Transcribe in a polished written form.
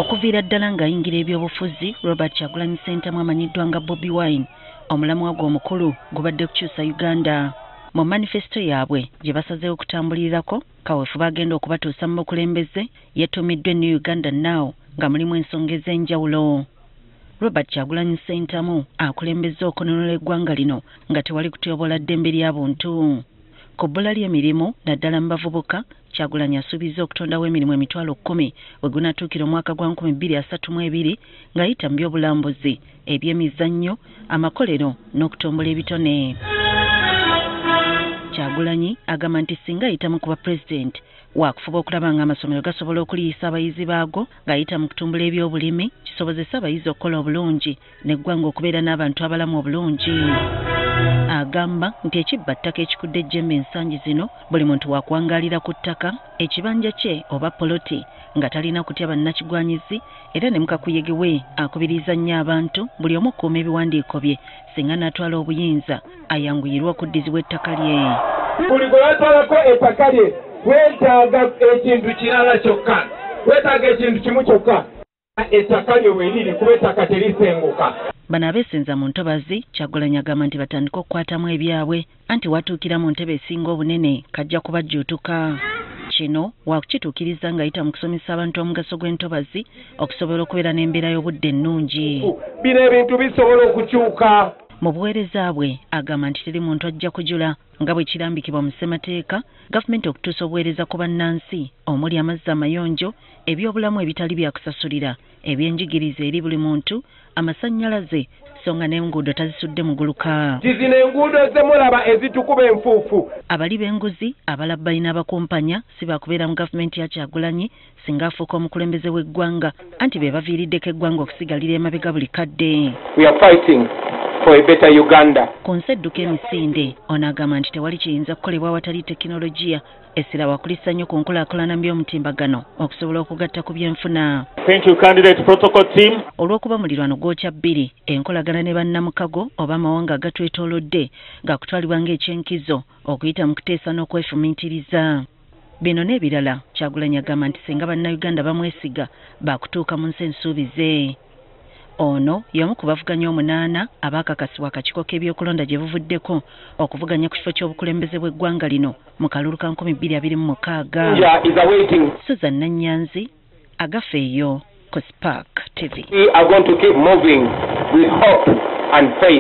Okuviira ddala ng'ayingira ebyobufuzi, Robert Kyagulanyi Ssentamu amanyiddwa nga Bobi Wine, omulamwa gwe omukulu gubadde kukyusa Uganda. Mu manifesto yaabwe gye basazeewo okutambulirako, kaweefube agenda okubatuusa mu bukulembeze yetuumiddwa New Uganda Now nga mulimu ensonga ez'enjawulo. Robert Kyagulanyi Ssentamu akulembezza okununula eggwanga lino nga tewali kutyoboola ddembe ly'abuntu. Ku bbula ly'emirimu naddala mu bavubuka, Kyagulanyi asuubizza okutondawo emirimu 10,000 bwe gunaatuukira omwaka gwa 2032 ng'ayita mu by'obulambuzi, eby'emizannyo, amakolero n'okutombola ebitone. Kyagulanyi agamba nti singa ayitamu kuba pulezidenti waakufuba okulaba nga amasomero gasobola okuliisa abayizi baago ng'ayita mu kutumbula eby'obulimi kisobozesa abayizi okukola obulungi n'eggwanga okubeera n'abantu abalamu obulungi. Agamba nti ekibba ttaka ekikudde ejjembe ensangi zino buli muntu waakuwangaalira ku ttaka, ekibanja kye oba poloti nga talina kutya bannakigwanyizi era ne mukakuyege we akubiriza nnyo abantu buli omu okuuma ebiwandiiko bye singa n'atwala obuyinza ayanguyirwe okuddizibwa ettaka lye. Buli gwe watwalako ettaka lye weetaaga ekintu kirala kyokka, weetaaga ekintu kimu kyokka, ettaka lyo weeriri kuba ettaka terisenguka. Bano abeesenza mu ntobazi, Kyagulanyi agamba nti batandika okukwatamu ebyabwe anti watuukira mu ntebe esinga obunene kajja kubajjuutuka. Kino wakukituukiriza ng'ayita mu kusomesa abantu omugaso gw'entobazi okusobola okubeera n'embeera y'obudde ennungi. Bino ebintu bisobola okukyuka. Mu buweereza bwe agamba nti teri muntu ajja kujula nga bwe kirambikibwa mu ssemateeka gavumenti okutuusa obuweereza ku bannansi omuli amazzi amayonjo, ebyobulamu ebitali byakusasulira, ebyenjigiriza eri buli muntu, amasannyalaze so nga n'enguudo tazisudde mu guluka. Zino enguudo ze mulaba ezitukuba enfuufu. Abali b'enguzi abalabbayi n'abakumpanya si baakubeera mu gavumenti ya Kyagulanyi singa afuuka omukulembeze w'eggwanga anti be baviiriddeko eggwanga okusigalira emabega buli kadde. We are fighting for a better Uganda. Ku nsedduka emisinde ono agamba nti tewali kiyinza kukolebwa awatali tekinologiya essira wakulisa nnyo ku nkulaakulana by'omutimbagano okusobola okugatta ku byenfuna. Thank you, candidate protocol team. Olw'okuba mulirwano gwokya bbiri enkolagana ne bannamukago oba amawanga agatwetoolodde gaakutwalibwa ng'ekyenkizo okuyita mu kuteesa n'okwefumiitiriza. Bino n'ebirala Kyagulanyi agamba nti singa bannayuganda bamwesiga baakutuuka mu nsi ensuubize. Ono y'omu ku bavuganya 8 abaakakasibwa akakiiko k'ebyokulonda gye buvuddeko okuvuganya ku kifo ky'obukulembeze bw'eggwanga lino mu kalulu ka 2026. Susan Nanyanzi, Agafeeyo ku Spark TV. We are going to keep moving with hope and faith.